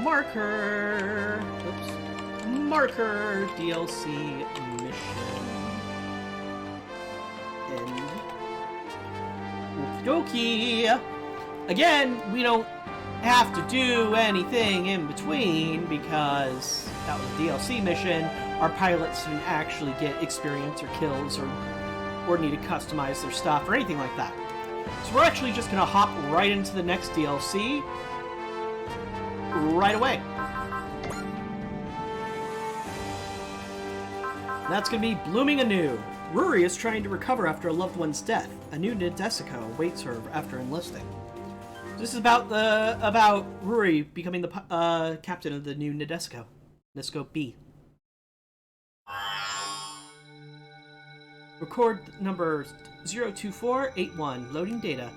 marker. Oops. Marker DLC mission. And okie dokie. Again, we don't have to do anything in between because that was a DLC mission. Our pilots didn't actually get experience or kills or need to customize their stuff or anything like that. So we're actually just going to hop right into the next DLC right away. That's going to be Blooming Anew. Ruri is trying to recover after a loved one's death. Anew Nadesico awaits her after enlisting. This is about Ruri becoming the captain of the new Nadesico. Nadesico B. Record number 02481. Loading data.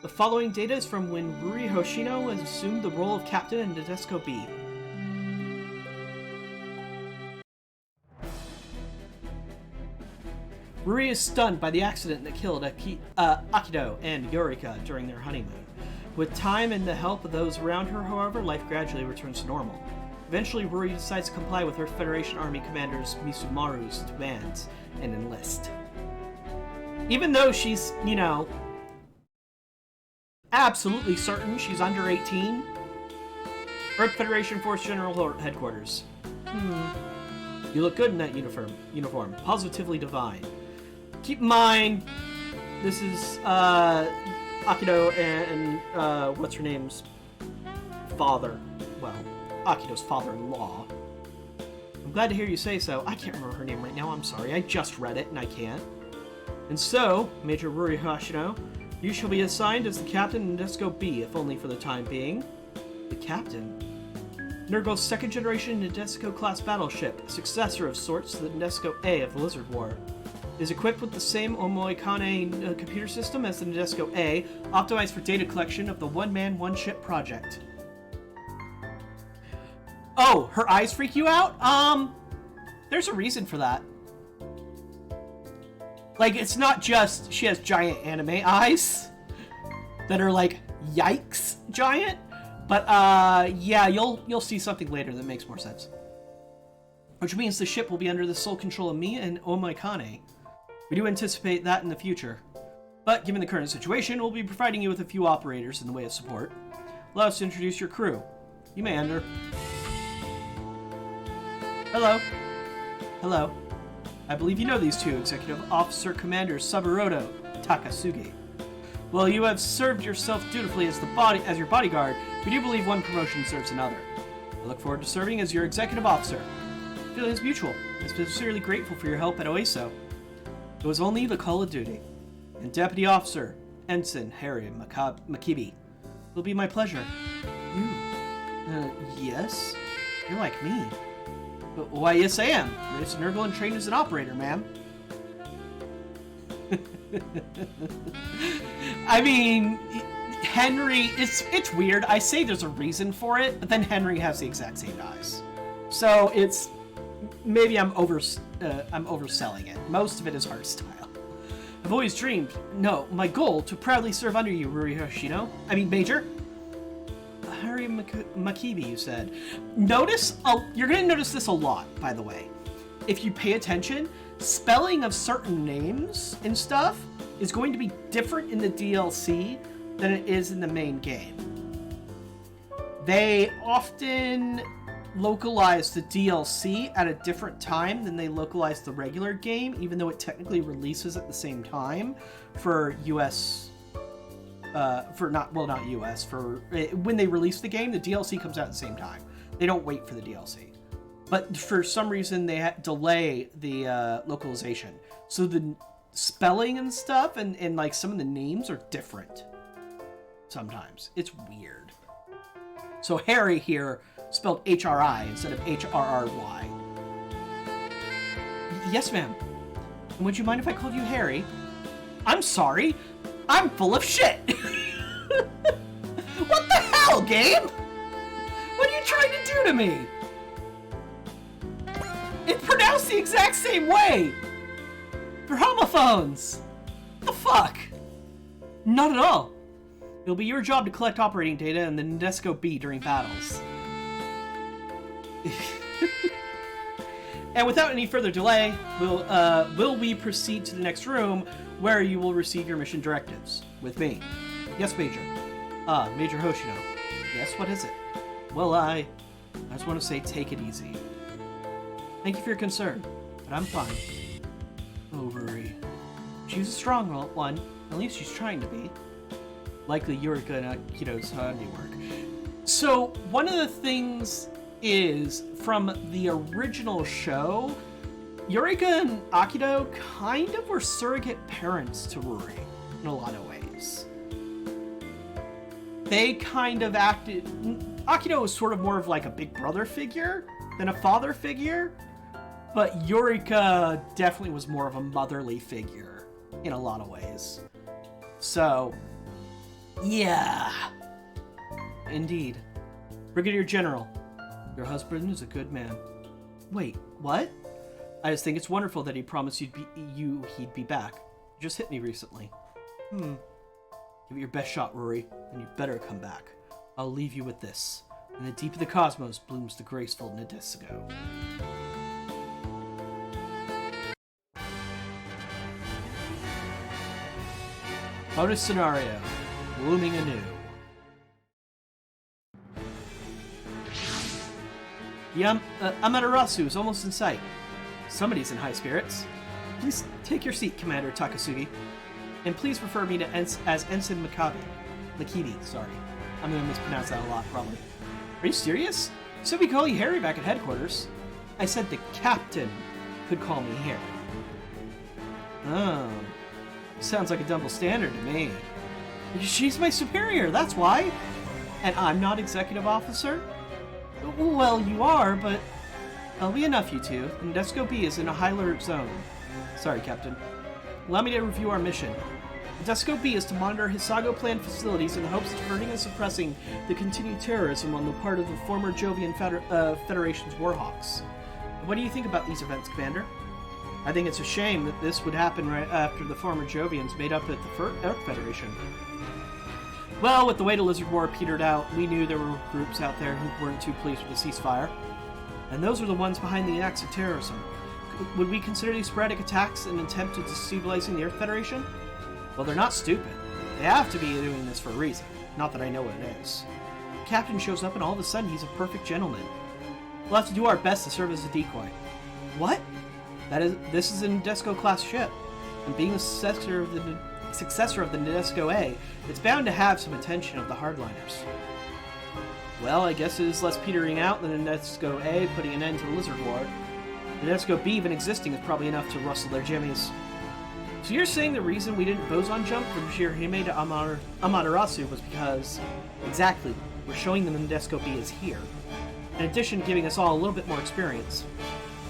The following data is from when Ruri Hoshino has assumed the role of captain in Nadesico B. Ruri is stunned by the accident that killed Akido and Yorika during their honeymoon. With time and the help of those around her, however, life gradually returns to normal. Eventually, Ruri decides to comply with her Federation Army Commander Misumaru's demands and enlist. Even though she's, you know, absolutely certain she's under 18. Earth Federation Force General Headquarters. You look good in that uniform. Positively divine. Keep in mind, this is, Akido and, what's her name's father. Well, Akido's father-in-law. I'm glad to hear you say so. I can't remember her name right now, I'm sorry. I just read it and I can't. And so, Major Ruri Hoshino, you shall be assigned as the captain in Nadesico B, if only for the time being. The captain? Nurgle's second-generation Nadesico-class battleship, a successor of sorts to the Nadesico A of the Lizard War. It is equipped with the same Omoikane computer system as the Nadesico A, optimized for data collection of the one-man, one-ship project. Oh, her eyes freak you out? There's a reason for that. Like, it's not just she has giant anime eyes that are like, yikes, giant. But, yeah, you'll see something later that makes more sense. Which means the ship will be under the sole control of me and Omoikane. We do anticipate that in the future. But given the current situation, we'll be providing you with a few operators in the way of support. Allow us to introduce your crew. You may enter. Hello. Hello. I believe you know these two, Executive Officer Commander Saburoto Takasugi. While you have served yourself dutifully as your bodyguard, we do believe one promotion serves another. I look forward to serving as your executive officer. The feeling is mutual. I'm sincerely grateful for your help at Oiso. It was only the call of duty. And Deputy Officer Ensign Harry Makibi. It'll be my pleasure. You? Yes? You're like me. Why, yes I am. Raised in Nurgle and trained as an operator, ma'am. I mean, Henry, it's weird. I say there's a reason for it, but then Henry has the exact same eyes. So it's, maybe I'm overselling it. Most of it is art style. I've always dreamed, no, my goal, to proudly serve under you, Ruri Hoshino. I mean, Major. Harry Makibi, you said. You're going to notice this a lot, by the way. If you pay attention, spelling of certain names and stuff is going to be different in the DLC than it is in the main game. They often localize the DLC at a different time than they localize the regular game, even though it technically releases at the same time for US... not US, for when they release the game, the DLC comes out at the same time. They don't wait for the DLC. But for some reason, they delay the localization. So the spelling and stuff and like some of the names are different sometimes. It's weird. So Harry here spelled H-R-I instead of H-R-R-Y. Yes, ma'am. And would you mind if I called you Harry? I'm sorry. I'm full of shit. What the hell, game? What are you trying to do to me? It's pronounced the exact same way. They're homophones. What the fuck? Not at all. It'll be your job to collect operating data in the Nadesico B during battles. And without any further delay, will we proceed to the next room where you will receive your mission directives with me? Yes, Major. Ah, Major Hoshino. Yes, what is it? Well, I just want to say take it easy. Thank you for your concern, but I'm fine. Oh, Ruri. She's a strong one. At least she's trying to be. Likely Yurika and Akito's handiwork. So, one of the things is, from the original show, Yurika and Akito kind of were surrogate parents to Ruri in a lot of ways. They kind of acted... Akito was sort of more of like a big brother figure than a father figure, but Yurika definitely was more of a motherly figure in a lot of ways. So, yeah. Indeed. Brigadier General, your husband is a good man. Wait, what? I just think it's wonderful that he promised he'd be back. You just hit me recently. Give it your best shot, Ruri, and you better come back. I'll leave you with this. In the deep of the cosmos blooms the graceful Nadesico. Bonus scenario. Blooming anew. The Amaterasu is almost in sight. Somebody's in high spirits. Please take your seat, Commander Takasugi. And please refer me to as Ensign Makibi, sorry. I'm going to mispronounce that a lot, probably. Are you serious? You said we call you Harry back at headquarters. I said the captain could call me Harry. Oh. Sounds like a double standard to me. She's my superior, that's why. And I'm not executive officer? Well, you are, but that'll be enough, you two. And Nadesico B is in a high alert zone. Sorry, Captain. Allow me to review our mission. Nadesico B is to monitor Hisago Plan facilities in the hopes of diverting and suppressing the continued terrorism on the part of the former Jovian Federation's Warhawks. What do you think about these events, Commander? I think it's a shame that this would happen right after the former Jovians made up at the Earth Federation. Well, with the way the Lizard War petered out, we knew there were groups out there who weren't too pleased with the ceasefire. And those were the ones behind the acts of terrorism. Would we consider these sporadic attacks an attempt at destabilizing the Earth Federation? Well, they're not stupid. They have to be doing this for a reason. Not that I know what it is. The captain shows up and all of a sudden he's a perfect gentleman. We'll have to do our best to serve as a decoy. What? This is a Nadesico-class ship, and being the successor of the Nadesico A, it's bound to have some attention of the hardliners. Well, I guess it is less petering out than the Nadesico A putting an end to the Lizard War. The Nadesico B even existing is probably enough to rustle their jimmies. So you're saying the reason we didn't boson jump from Shirahime to Amaterasu was because, exactly, we're showing them the Nadesico B is here. In addition to giving us all a little bit more experience.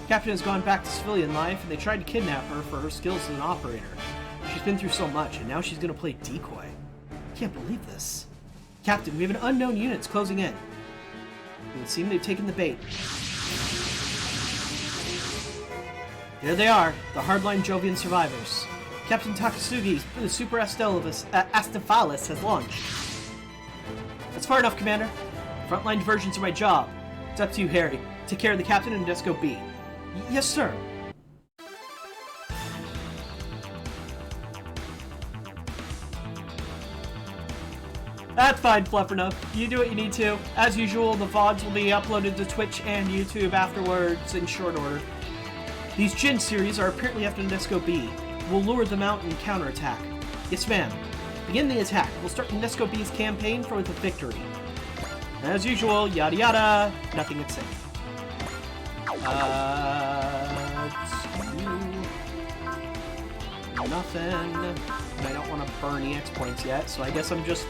Captain has gone back to civilian life, and they tried to kidnap her for her skills as an operator. She's been through so much, and now she's going to play decoy. I can't believe this. Captain, we have an unknown unit closing in. It would seem they've taken the bait. There they are, the hardline Jovian survivors. Captain Takasugi's the Super Astephalis has launched. That's far enough, Commander. Frontline diversions are my job. It's up to you, Harry. Take care of the Captain and Nadesico B. Yes, sir. That's fine, Fluffernuff. You do what you need to. As usual, the VODs will be uploaded to Twitch and YouTube afterwards in short order. These Jin series are apparently after Nadesico B. We'll lure them out and counterattack. Yes, ma'am. Begin the attack. We'll start Nadesico B's campaign for the victory. As usual, yada yada. Nothing at stake. Nothing. I don't want to burn EX points yet, so I guess I'm just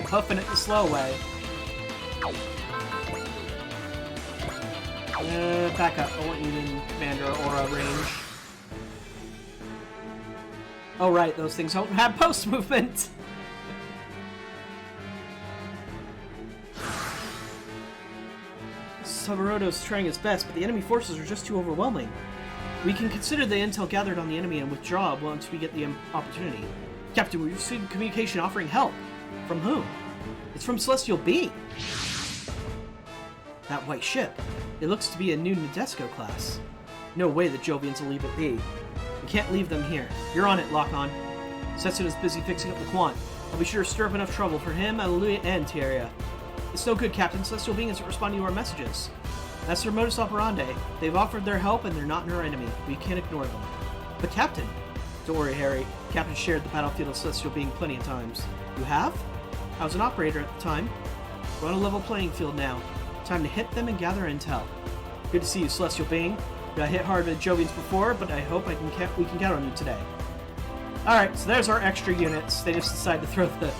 huffing it the slow way. Back up. I want you in Commander Aura range. Oh right, those things don't have post movement! Samaroto's trying his best, but the enemy forces are just too overwhelming. We can consider the intel gathered on the enemy and withdraw once we get the opportunity. Captain, we received communication offering help. From whom? It's from Celestial B. That white ship. It looks to be a new Nadesco class. No way the Jovians will leave it be. We can't leave them here. You're on it, Lock-On. Setsuna's busy fixing up the Quant. I'll be sure to stir up enough trouble for him, Alleluia, and Tieria. It's no good, Captain. Celestial Being isn't responding to our messages. That's their modus operandi. They've offered their help, and they're not our enemy. We can't ignore them. But, Captain... Don't worry, Harry. Captain shared the battlefield of Celestial Being plenty of times. You have? I was an operator at the time. We're on a level playing field now. Time to hit them and gather intel. Good to see you, Celestial Being. Got hit hard with Jovians before, but I hope we can count on you today. Alright, so there's our extra units. They just decided to throw the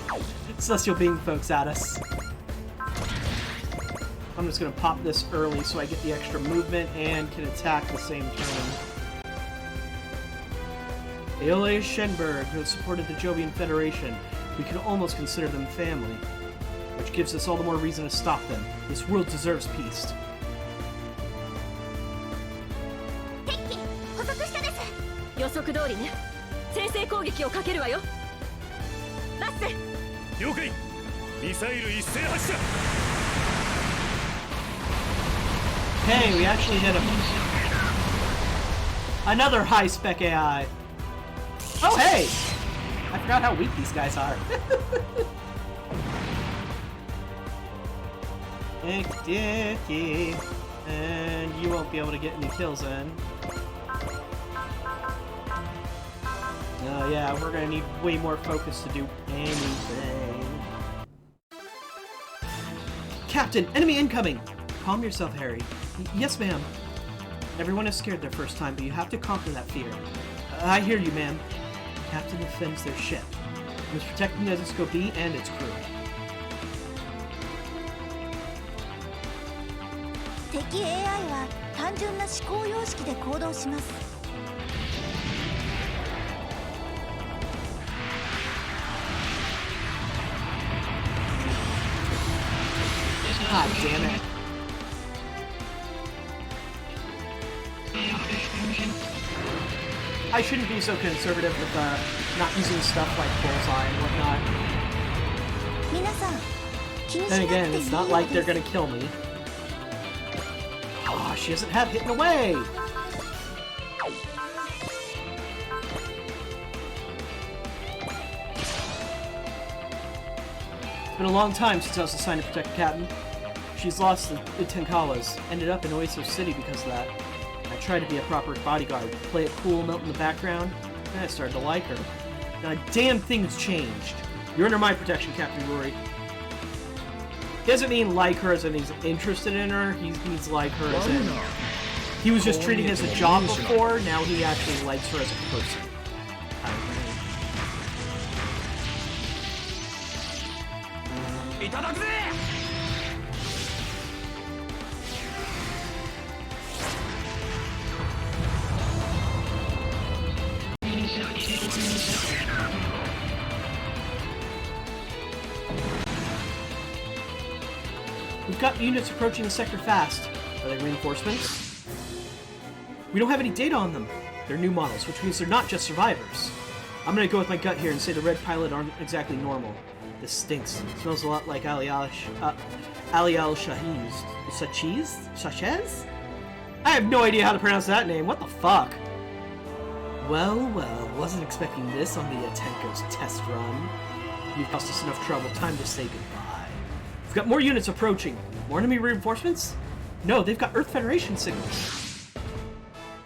Celestial Being folks at us. I'm just going to pop this early so I get the extra movement and can attack the same turn. Aeolus Shenberg, who has supported the Jovian Federation. We can almost consider them family. Which gives us all the more reason to stop them. This world deserves peace. Hey, we actually hit him. Another high-spec AI. Oh, hey! I forgot how weak these guys are. And you won't be able to get any kills in. Oh yeah, we're gonna need way more focus to do anything. Captain, enemy incoming! Calm yourself, Harry. Yes, ma'am. Everyone is scared their first time, but you have to conquer that fear. I hear you, ma'am. Captain defends their ship. He must protect Nadesco B and its crew. 敵 AI は単純な思考様式で行動します。God damn it. I shouldn't be so conservative with not using stuff like Bullseye and whatnot. Then again, it's not like they're gonna kill me. Oh, she doesn't have hitting away! It's been a long time since I was assigned to protect Captain. She's lost the Tenkalas, ended up in Oasis City because of that. I tried to be a proper bodyguard, play it cool, melt in the background, and I started to like her. Not a damn thing's changed. You're under my protection, Captain Rory. He doesn't mean like her as in he's interested in her, he means like her as in... He was just treating it as a job before, now he actually likes her as a person. We've got units approaching the sector fast. Are they reinforcements? We don't have any data on them. They're new models, which means they're not just survivors. I'm gonna go with my gut here and say the red pilot aren't exactly normal. This stinks. It smells a lot like Ali al-Shahiz. Sachez? I have no idea how to pronounce that name. What the fuck? Well, wasn't expecting this on the Atenko's test run. You've caused us enough trouble. Time to say goodbye. We've got more units approaching. More enemy reinforcements? No, they've got Earth Federation signals.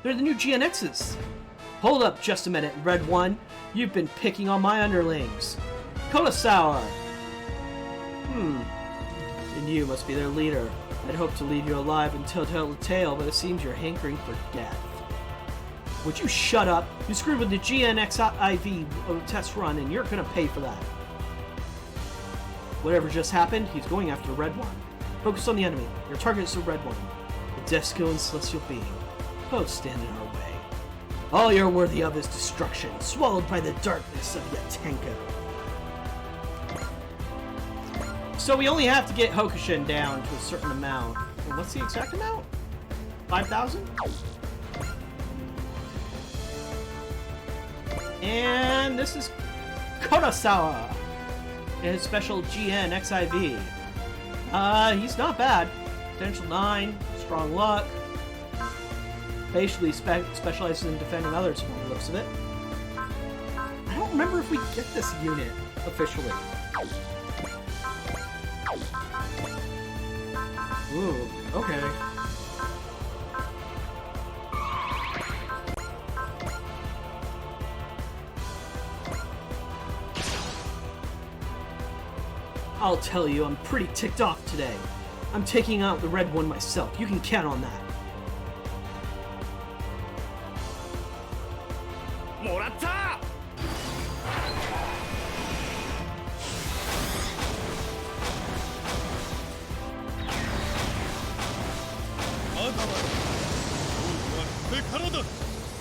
They're the new GNXs. Hold up just a minute, Red One. You've been picking on my underlings. Kurosawa! And you must be their leader. I'd hoped to leave you alive and tell the tale, but it seems you're hankering for death. Would you shut up? You screwed with the GNXIV test run, and you're gonna pay for that. Whatever just happened, he's going after the Red One. Focus on the enemy. Your target is the Red One. The Nadesco and Celestial Being. Both stand in our way. All you're worthy of is destruction, swallowed by the darkness of Yatenko. So we only have to get Hokushin down to a certain amount. And what's the exact amount? 5,000? And this is Kurosawa. His special GN XIV. He's not bad. Potential 9. Strong luck. Basically specializes in defending others from the looks of it. I don't remember if we get this unit officially. Ooh, okay. I'll tell you, I'm pretty ticked off today. I'm taking out the red one myself. You can count on that.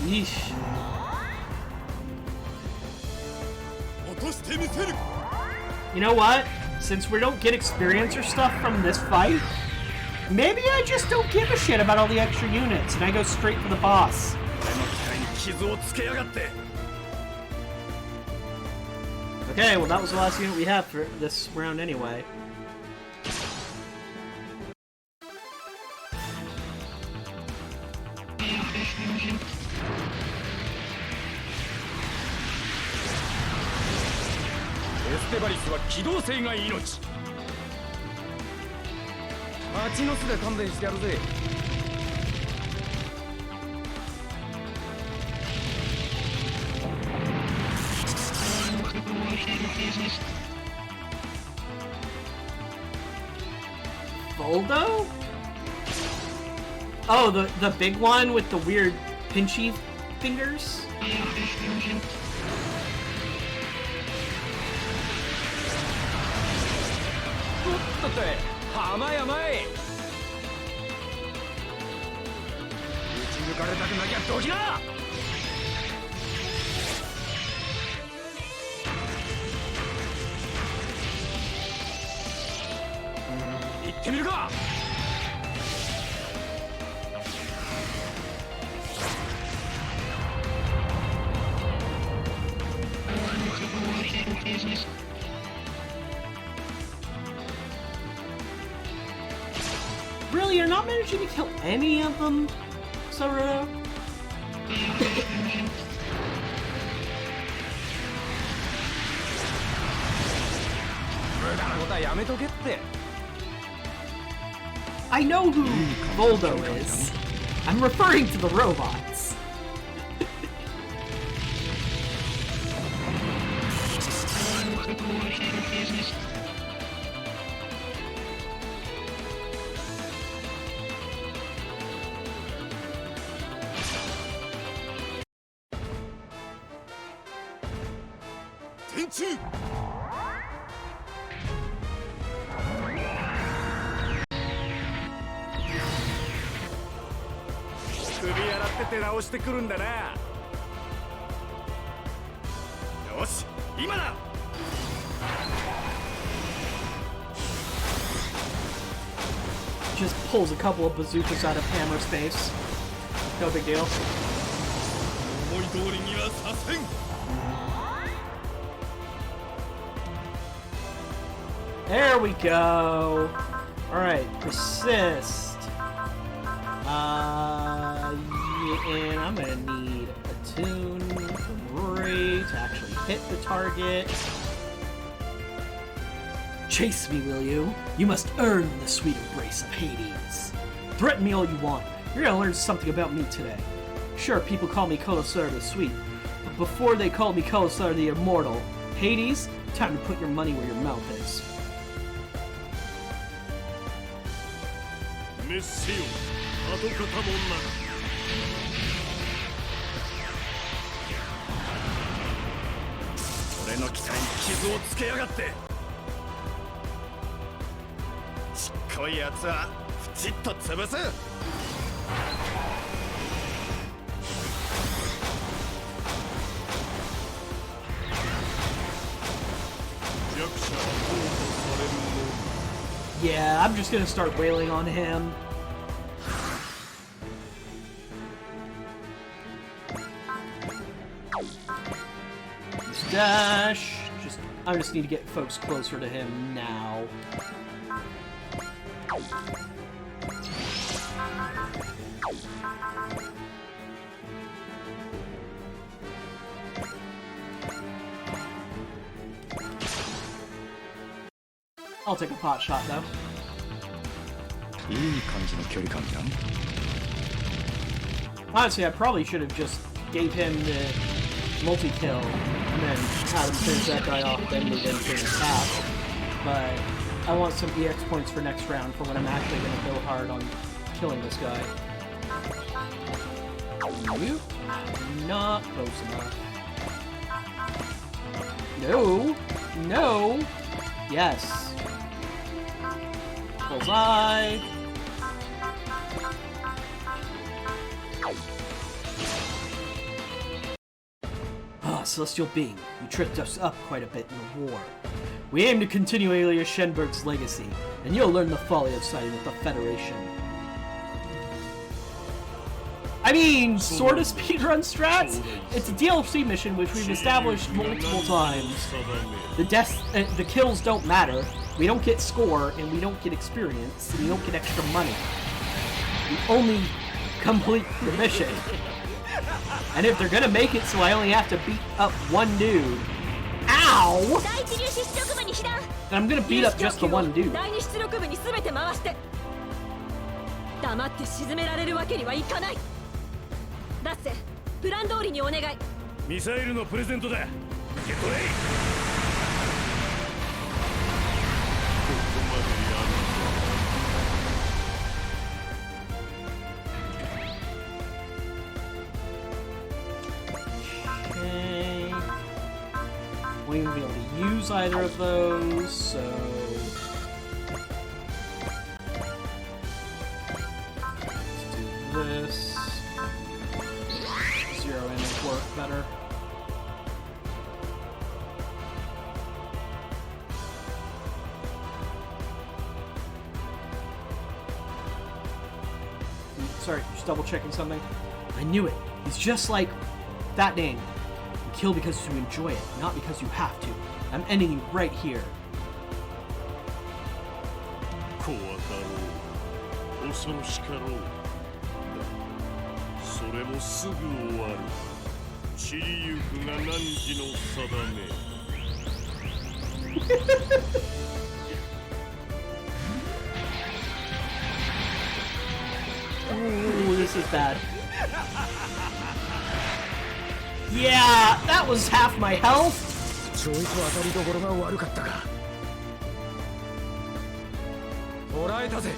Yeesh. You know what? Since we don't get experience or stuff from this fight, maybe I just don't give a shit about all the extra units and I go straight for the boss. Okay, well that was the last unit we have for this round anyway. Voldo? Oh, the big one with the weird pinchy fingers? Really, you're not managing to kill any of them, Saruto? I know who Voldo is. I'm referring to the robots. Just pulls a couple of bazookas out of Hammer's face. No big deal. There we go. Alright, persist. And I'm gonna need a tune from Rory to actually hit the target. Chase me, will you? You must earn the sweet embrace of Hades. Threaten me all you want. You're gonna learn something about me today. Sure, people call me Kolosar the Sweet, but before they called me Kolosar the Immortal, Hades, time to put your money where your mouth is. Yeah, I'm just gonna start wailing on him. Dash. I just need to get folks closer to him now. I'll take a pot shot though. いい感じの距離感じゃん。 Honestly, I probably should have just gave him the multi-kill and then had him finish that guy off, then move in for the attack. But I want some EX points for next round for when I'm actually going to go hard on killing this guy. Nope. Not close enough. No! No! Yes. Bullseye! Ah, Celestial Being, you tripped us up quite a bit in the war. We aim to continue Alias Shenberg's legacy, and you'll learn the folly of siding with the Federation. I mean, sort of speedrun strats? It's a DLC mission which we've established multiple times. The kills don't matter. We don't get score, and we don't get experience, and we don't get extra money. We only complete the mission. And if they're gonna make it so I only have to beat up one dude, ow! Then I'm gonna beat up just the one dude. 黙って沈められるわけにはいかない。ダッセ、プラン通りにお願い。ミサイルのプレゼントだ。受け取れ。ここまでやる。Okay. Won't even be able to use either of those, so. This zero in will work better. Sorry, just double checking something. I knew it. He's just like that name. You kill because you enjoy it, not because you have to. I'm ending you right here. 怖かろう、恐ろしかろう。それもすぐ終わる。散りゆくが汝の定め。Ooh, this is bad. Yeah, that was half my health. ちょいと当たりどころが悪かったか。捕らえたぜ。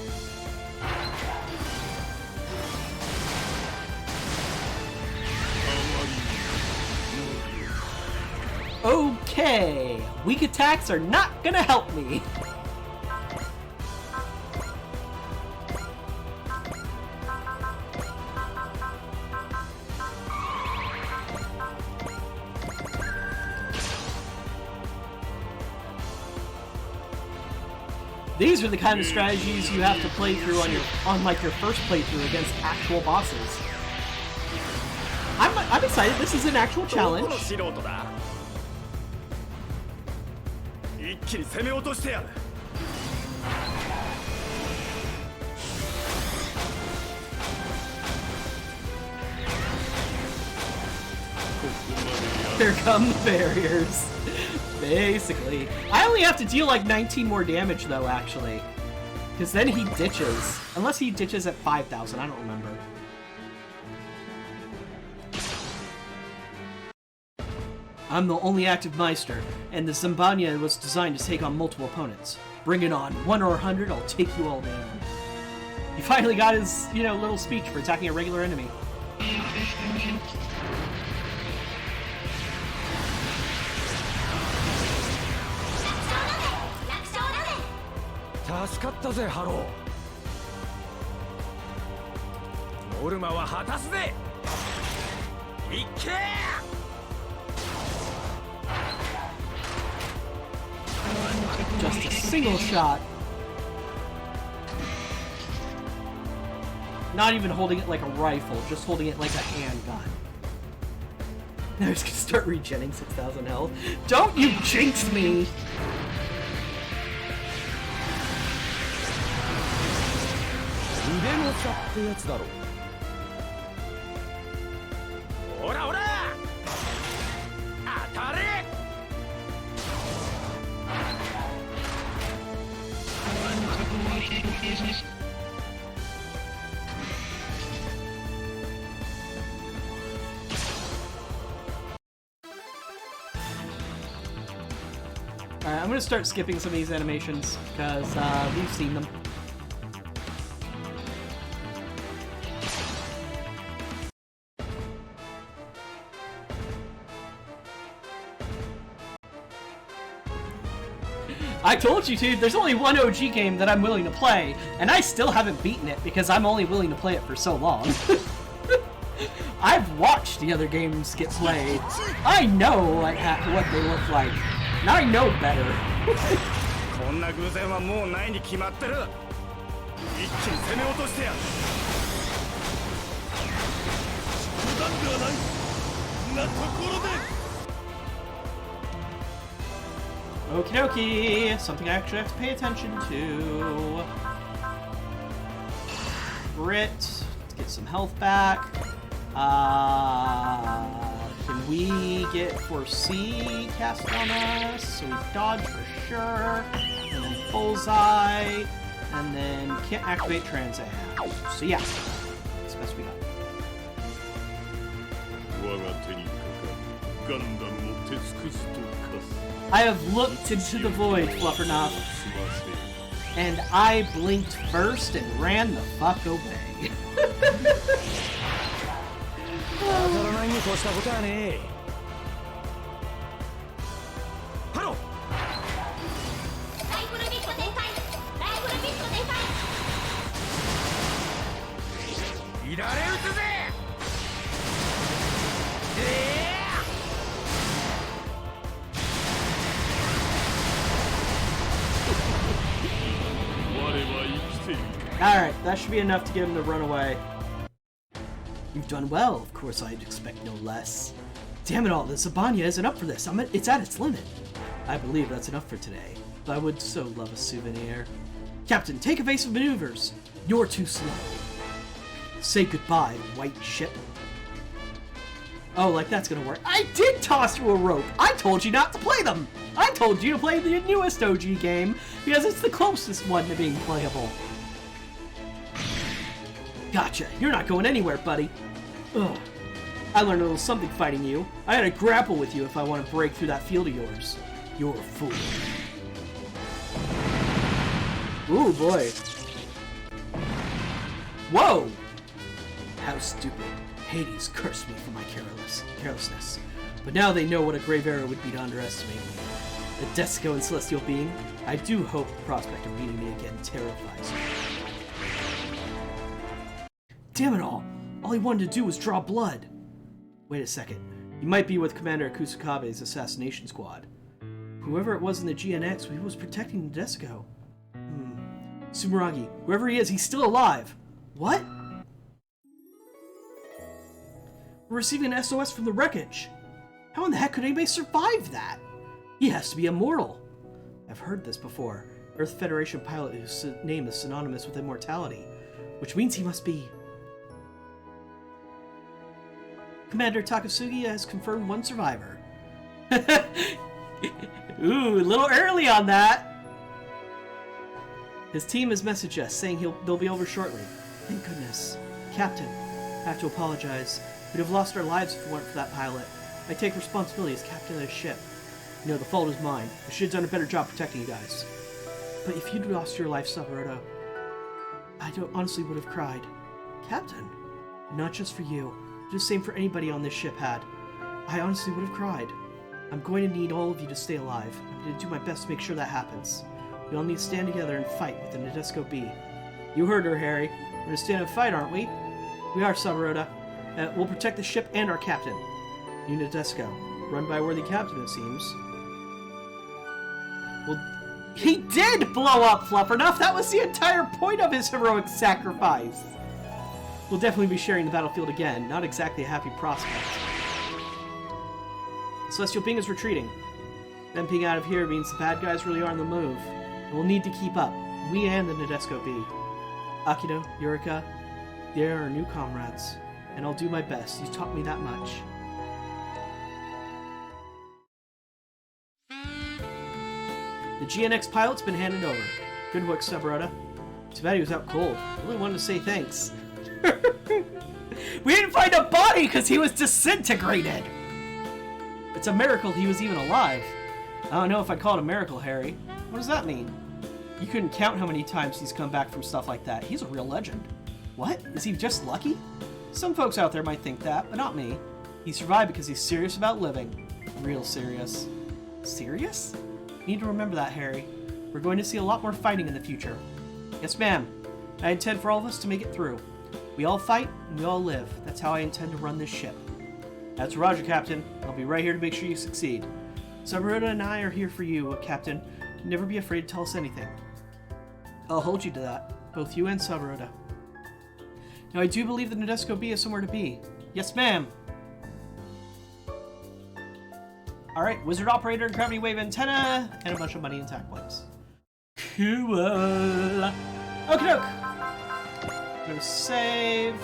Okay, weak attacks are not gonna help me. These are the kind of strategies you have to play through on like your first playthrough against actual bosses. I'm excited. This is an actual challenge. 一気に攻め落としてやる。Here come the barriers. Basically. I only have to deal like 19 more damage though, actually. Because then he ditches. Unless he ditches at 5,000, I don't remember. I'm the only active Meister, and the Zambania was designed to take on multiple opponents. Bring it on. 1 or 100, I'll take you all down. He finally got his, little speech for attacking a regular enemy. 助かったぜ、ハロー。ノルマは果たすぜ。いっけー。Just a single shot. Not even holding it like a rifle, just holding it like a handgun. Now he's gonna start regenning 6,000 health. Don't you jinx me! Alright, I'm gonna start skipping some of these animations, because we've seen them. I told you, dude, there's only one OG game that I'm willing to play, and I still haven't beaten it because I'm only willing to play it for so long. I've watched the other games get played. I know what they look like, and I know better. こんな偶然はもうないに決まってる。一気に攻め落としてやる。無駄ではない。なところで。 Okie dokie, something I actually have to pay attention to. Grit, let's get some health back. Can we get Foresee cast on us? So we dodge for sure. And then Bullseye. And then can't activate Transam. So yeah, that's the best we got. 我が手にかかるガンダムを手尽くすと化す I have looked into the void, Fluffernuff, and I blinked first and ran the fuck away. 当たらないに越したことはねえ。ハロー。ライフルビット展開。ライフルビット展開。いられるぜ。Alright, that should be enough to get him to run away. You've done well, of course I'd expect no less. Damn it all, the Zabanya isn't up for this. It's at its limit. I believe that's enough for today, but I would so love a souvenir. Captain, take evasive maneuvers. You're too slow. Say goodbye, white ship. Oh, like that's gonna work. I did toss you a rope! I told you not to play them! I told you to play the newest OG game, because it's the closest one to being playable. Gotcha. You're not going anywhere, buddy. Ugh. I learned a little something fighting you. I had to grapple with you if I want to break through that field of yours. You're a fool. Ooh, boy. Whoa! How stupid. Hades cursed me for my carelessness. But now they know what a grave error would be to underestimate me. The Desco and Celestial Being, I do hope the prospect of meeting me again terrifies you. Damn it all! All he wanted to do was draw blood! Wait a second. He might be with Commander Kusakabe's assassination squad. Whoever it was in the GNX, he was protecting the Desco. Sumeragi, whoever he is, he's still alive! What? We're receiving an SOS from the wreckage! How in the heck could anybody survive that? He has to be immortal! I've heard this before. Earth Federation pilot whose name is synonymous with immortality. Which means he must be... Commander Takasugi has confirmed one survivor. Ooh, a little early on that! His team has messaged us, saying they'll be over shortly. Thank goodness. Captain, I have to apologize. We'd have lost our lives if it weren't for that pilot. I take responsibility as captain of the ship. You know, the fault is mine. I should have done a better job protecting you guys. But if you'd lost your life, Savaroto, I honestly would have cried. Captain, not just for you. The same for anybody on this ship had. I honestly would have cried. I'm going to need all of you to stay alive. I'm going to do my best to make sure that happens. We all need to stand together and fight with the Nadesco B. You heard her, Harry. We're going to stand and fight, aren't we? We are, Savaroda. We'll protect the ship and our captain. New Nadesco. Run by a worthy captain, it seems. Well, he did blow up Fluffernuff! That was the entire point of his heroic sacrifice! We'll definitely be sharing the battlefield again. Not exactly a happy prospect. Celestial Being is retreating. Them being out of here means the bad guys really are on the move. And we'll need to keep up. We and the Nadesco B. Akito, Yurika, they are our new comrades. And I'll do my best. You taught me that much. The GNX pilot's been handed over. Good work, Savaroda. Too bad he was out cold. Really wanted to say thanks. We didn't find a body because he was disintegrated! It's a miracle he was even alive. I don't know if I'd call it a miracle, Harry. What does that mean? You couldn't count how many times he's come back from stuff like that. He's a real legend. What? Is he just lucky? Some folks out there might think that, but not me. He survived because he's serious about living. Real serious. Serious? You need to remember that, Harry. We're going to see a lot more fighting in the future. Yes, ma'am. I intend for all of us to make it through. We all fight, and we all live. That's how I intend to run this ship. That's Roger, Captain. I'll be right here to make sure you succeed. Sabaruda and I are here for you, Captain. Never be afraid to tell us anything. I'll hold you to that. Both you and Sabaruda. Now, I do believe the Nadesco B is somewhere to be. Yes, ma'am. Alright, Wizard Operator, Gravity Wave Antenna, and a bunch of money and tack points. Cool. Okie doke. Gonna save.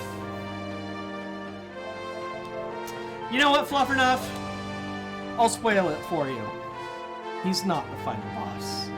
You know what, Fluffernuff? I'll spoil it for you. He's not the final boss.